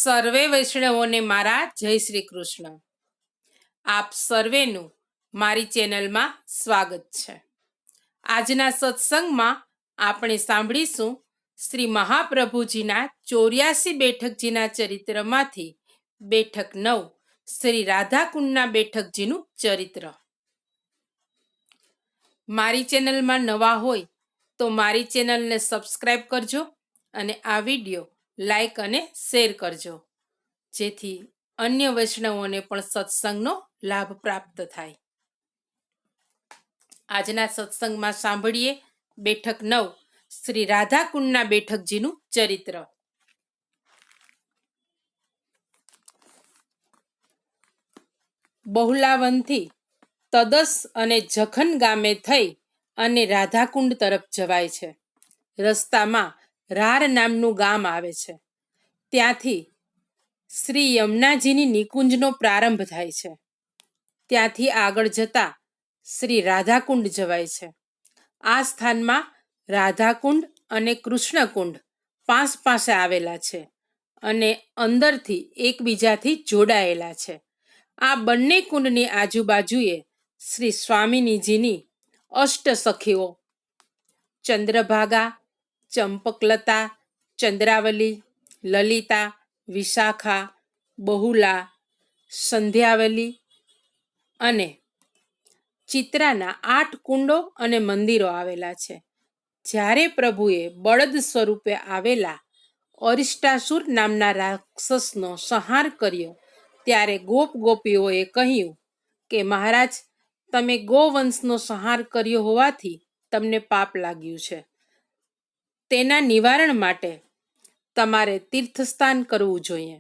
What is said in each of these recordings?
સર્વે વૈષ્ણવોને મારા જય શ્રી કૃષ્ણ. આપ સર્વેનું મારી ચેનલમાં સ્વાગત છે. આજના સત્સંગમાં આપણે સાંભળીશું શ્રી મહાપ્રભુજીના 84 બેઠકજીના ચરિત્રમાંથી બેઠક 9 શ્રી રાધાકુંડના બેઠકજીનું ચરિત્ર. મારી ચેનલમાં નવા હોય તો મારી ચેનલને સબસ્ક્રાઈબ કરજો અને આ વિડીયો લાઈક અને શેર કરજો, જેથી અન્ય વૈષ્ણવોને પણ સત્સંગનો લાભ પ્રાપ્ત થાય. આજના સત્સંગમાં સાંભળીએ બેઠક 9 શ્રી રાધાકુંડના બેઠકજીનું ચરિત્ર. બહુલાવનથી તદસ અને જખન ગામે થઈ અને રાધાકુંડ તરફ જવાય છે. રસ્તામાં રાર નામનું ગામ આવે છે. ત્યાંથી શ્રી યમુનાજીની નિકુંજનો પ્રારંભ થાય છે. ત્યાંથી આગળ જતા શ્રી રાધાકુંડ જવાય છે. આ સ્થાનમાં રાધાકુંડ અને કૃષ્ણકુંડ પાસે આવેલા છે અને અંદરથી એકબીજાથી જોડાયેલા છે. આ બંને કુંડની આજુબાજુએ શ્રી સ્વામિનીજીની અષ્ટ સખીઓ ચંદ્રભાગા, ચંપકલતા, ચંદ્રાવલી, લલિતા, વિશાખા, બહુલા, સંધ્યાવલી અને ચિત્રાના 8 કુંડો અને મંદિરો આવેલા છે. જ્યારે પ્રભુએ બળદ સ્વરૂપે આવેલા અરિષ્ટાસુર નામના રાક્ષસનો સંહાર કર્યો ત્યારે ગોપીઓએ કહ્યું કે મહારાજ, તમે ગોવંશનો સંહાર કર્યો હોવાથી તમને પાપ લાગ્યું છે. તેના નિવારણ માટે તમારે તીર્થસ્થાન કરવું જોઈએ.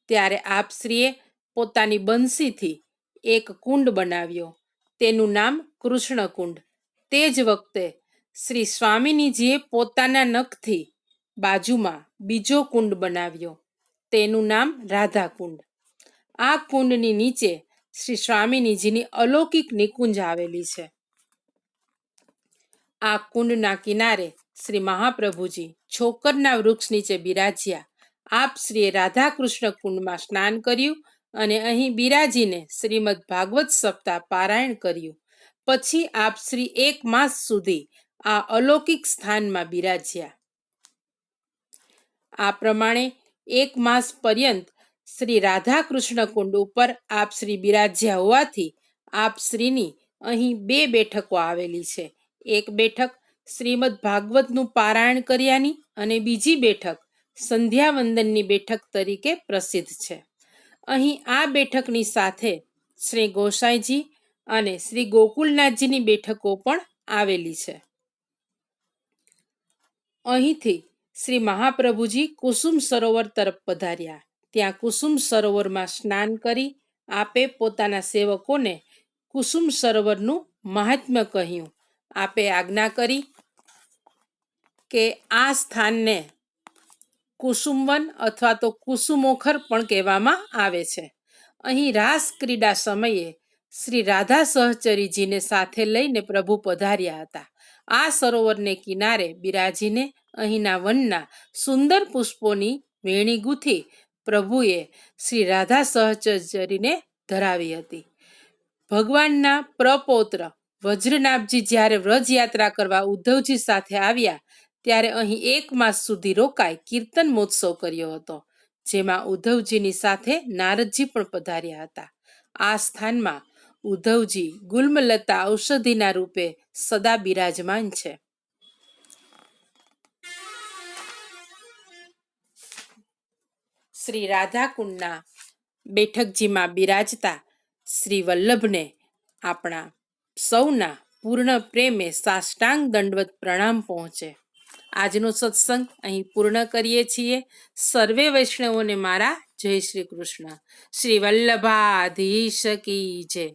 ત્યારે આપશ્રીએ પોતાની બંસીથી એક કુંડ બનાવ્યો. તેનું નામ કૃષ્ણકુંડ. તે જ વખતે શ્રી સ્વામિનીજીએ પોતાના નખથી બાજુમાં બીજો કુંડ બનાવ્યો. તેનું નામ રાધાકુંડ. આ કુંડની નીચે શ્રી સ્વામિનીજીની અલૌકિક નિકુંજ આવેલી છે. આ કુંડના કિનારે શ્રી મહાપ્રભુજી છોકરના વૃક્ષ નીચે બિરાજ્યા. આપશ્રીએ રાધાકૃષ્ણ કુંડમાં સ્નાન કર્યું અને અહીં બિરાજીને શ્રીમદ ભાગવત સપ્તાહ પારાયણ કર્યું. પછી આપશ્રી 1 માસ સુધી આ અલૌકિક સ્થાનમાં બિરાજ્યા. આ પ્રમાણે 1 માસ પર્યંત શ્રી રાધાકૃષ્ણ કુંડ ઉપર આપશ્રી બિરાજ્યા હોવાથી આપશ્રીની અહીં 2 બેઠકો આવેલી છે. એક બેઠક શ્રીમદ ભાગવતનું પારાયણ કર્યાની અને બીજી બેઠક સંધ્યાવંદનની બેઠક તરીકે પ્રસિદ્ધ છે. અહીં આ બેઠકની સાથે શ્રી ગોસાઈજી અને શ્રી ગોકુલનાથજીની બેઠકો પણ આવેલી છે. અહીંથી શ્રી મહાપ્રભુજી કુસુમ સરોવર તરફ પધાર્યા. ત્યાં કુસુમ સરોવરમાં સ્નાન કરી આપે પોતાના સેવકોને કુસુમ સરોવરનું મહાત્મ્ય કહ્યું. આપે આજ્ઞા કરી કે આ સ્થાનને કુસુમવન અથવા તો કુસુમોખર પણ કહેવામાં આવે છે. અહીં રાસ ક્રીડા સમયે શ્રી રાધા સહચરીજીને સાથે લઈને પ્રભુ પધાર્યા હતા. આ સરોવરને કિનારે બિરાજીને અહીંના વનના સુંદર પુષ્પોની વેણી ગૂંથી પ્રભુએ શ્રી રાધા સહચરીને ધરાવી હતી. ભગવાનના પ્રપૌત્ર વજ્રનાભજી જ્યારે વ્રજ યાત્રા કરવા ઉદ્ધવજી સાથે આવ્યા ત્યારે અહીં 1 માસ સુધી રોકાઈ કીર્તન મહોત્સવ કર્યો હતો, જેમાં ઉદ્ધવજીની સાથે નારદજી પણ પધાર્યા હતા. આ સ્થાનમાં ઉદ્ધવજી ગુલ્મલતા ઔષધિના રૂપે સદા બિરાજમાન છે. શ્રી રાધાકુંડના બેઠકજીમાં બિરાજતા શ્રી વલ્લભને આપણા સૌના પૂર્ણ પ્રેમે સાષ્ટાંગ દંડવત પ્રણામ પહોંચે. આજનો સત્સંગ અહીં પૂર્ણ કરીએ છીએ. સર્વે વૈષ્ણવોને મારા જય શ્રી કૃષ્ણ. શ્રી વલ્લભાધીશ કી જય.